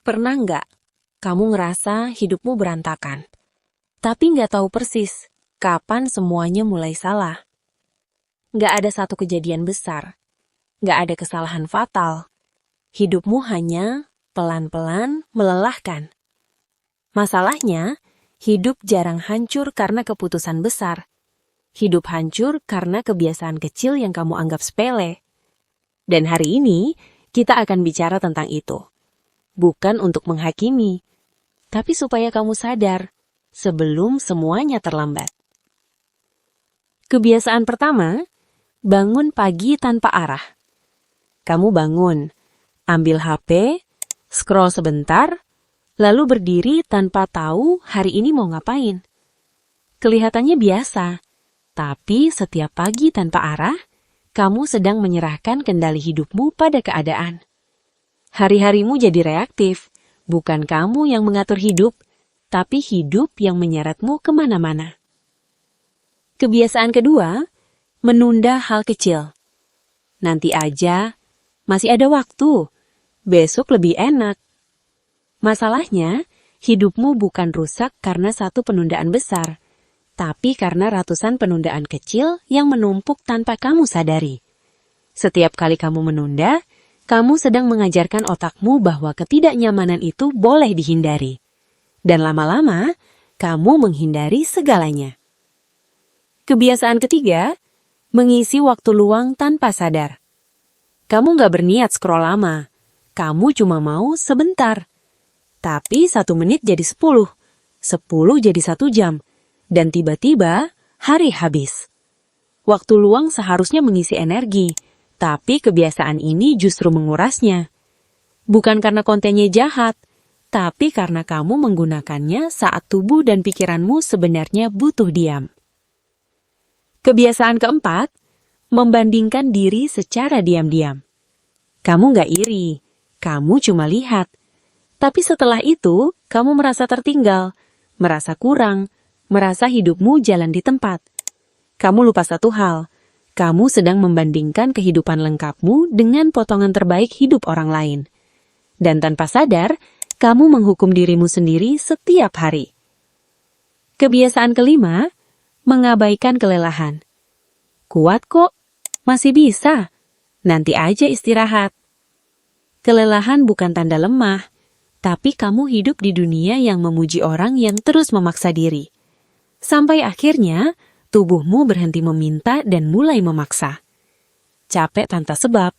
Pernah nggak kamu ngerasa hidupmu berantakan, tapi nggak tahu persis kapan semuanya mulai salah? Nggak ada satu kejadian besar, nggak ada kesalahan fatal. Hidupmu hanya pelan-pelan melelahkan. Masalahnya, hidup jarang hancur karena keputusan besar. Hidup hancur karena kebiasaan kecil yang kamu anggap sepele. Dan hari ini, kita akan bicara tentang itu. Bukan untuk menghakimi, tapi supaya kamu sadar sebelum semuanya terlambat. Kebiasaan pertama, bangun pagi tanpa arah. Kamu bangun, ambil HP, scroll sebentar, lalu berdiri tanpa tahu hari ini mau ngapain. Kelihatannya biasa, tapi setiap pagi tanpa arah, kamu sedang menyerahkan kendali hidupmu pada keadaan. Hari-harimu jadi reaktif, bukan kamu yang mengatur hidup, tapi hidup yang menyeretmu kemana-mana. Kebiasaan kedua, menunda hal kecil. Nanti aja, masih ada waktu, besok lebih enak. Masalahnya, hidupmu bukan rusak karena satu penundaan besar, tapi karena ratusan penundaan kecil yang menumpuk tanpa kamu sadari. Setiap kali kamu menunda, kamu sedang mengajarkan otakmu bahwa ketidaknyamanan itu boleh dihindari. Dan lama-lama, kamu menghindari segalanya. Kebiasaan ketiga, mengisi waktu luang tanpa sadar. Kamu nggak berniat scroll lama. Kamu cuma mau sebentar. Tapi 1 menit jadi 10. 10 jadi 1 jam. Dan tiba-tiba, hari habis. Waktu luang seharusnya mengisi energi. Tapi kebiasaan ini justru mengurasnya. Bukan karena kontennya jahat, tapi karena kamu menggunakannya saat tubuh dan pikiranmu sebenarnya butuh diam. Kebiasaan keempat, membandingkan diri secara diam-diam. Kamu nggak iri, kamu cuma lihat. Tapi setelah itu, kamu merasa tertinggal, merasa kurang, merasa hidupmu jalan di tempat. Kamu lupa satu hal. Kamu sedang membandingkan kehidupan lengkapmu dengan potongan terbaik hidup orang lain. Dan tanpa sadar, kamu menghukum dirimu sendiri setiap hari. Kebiasaan kelima, mengabaikan kelelahan. Kuat kok, masih bisa. Nanti aja istirahat. Kelelahan bukan tanda lemah, tapi kamu hidup di dunia yang memuji orang yang terus memaksa diri. Sampai akhirnya, tubuhmu berhenti meminta dan mulai memaksa. Capek tanpa sebab,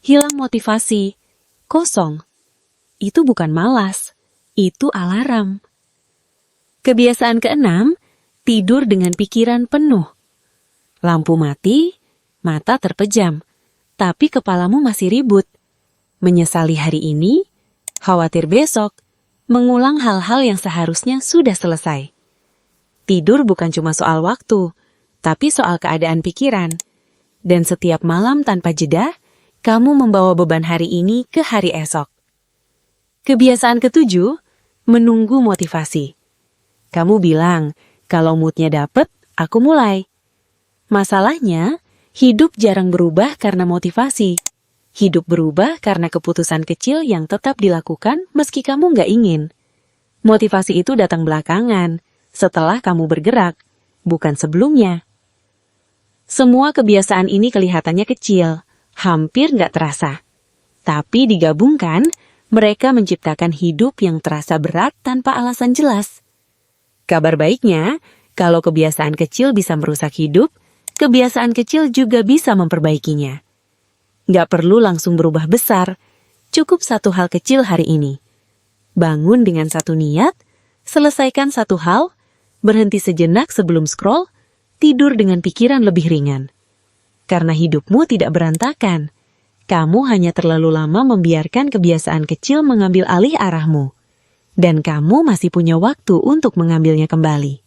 hilang motivasi, kosong. Itu bukan malas, itu alarm. Kebiasaan keenam, tidur dengan pikiran penuh. Lampu mati, mata terpejam, tapi kepalamu masih ribut. Menyesali hari ini, khawatir besok, mengulang hal-hal yang seharusnya sudah selesai. Tidur bukan cuma soal waktu, tapi soal keadaan pikiran. Dan setiap malam tanpa jeda, kamu membawa beban hari ini ke hari esok. Kebiasaan ketujuh, menunggu motivasi. Kamu bilang, kalau moodnya dapet, aku mulai. Masalahnya, hidup jarang berubah karena motivasi. Hidup berubah karena keputusan kecil yang tetap dilakukan meski kamu nggak ingin. Motivasi itu datang belakangan, setelah kamu bergerak, bukan sebelumnya. Semua kebiasaan ini kelihatannya kecil, hampir nggak terasa. Tapi digabungkan, mereka menciptakan hidup yang terasa berat tanpa alasan jelas. Kabar baiknya, kalau kebiasaan kecil bisa merusak hidup, kebiasaan kecil juga bisa memperbaikinya. Nggak perlu langsung berubah besar, cukup satu hal kecil hari ini. Bangun dengan satu niat, selesaikan satu hal, berhenti sejenak sebelum scroll, tidur dengan pikiran lebih ringan. Karena hidupmu tidak berantakan, kamu hanya terlalu lama membiarkan kebiasaan kecil mengambil alih arahmu. Dan kamu masih punya waktu untuk mengambilnya kembali.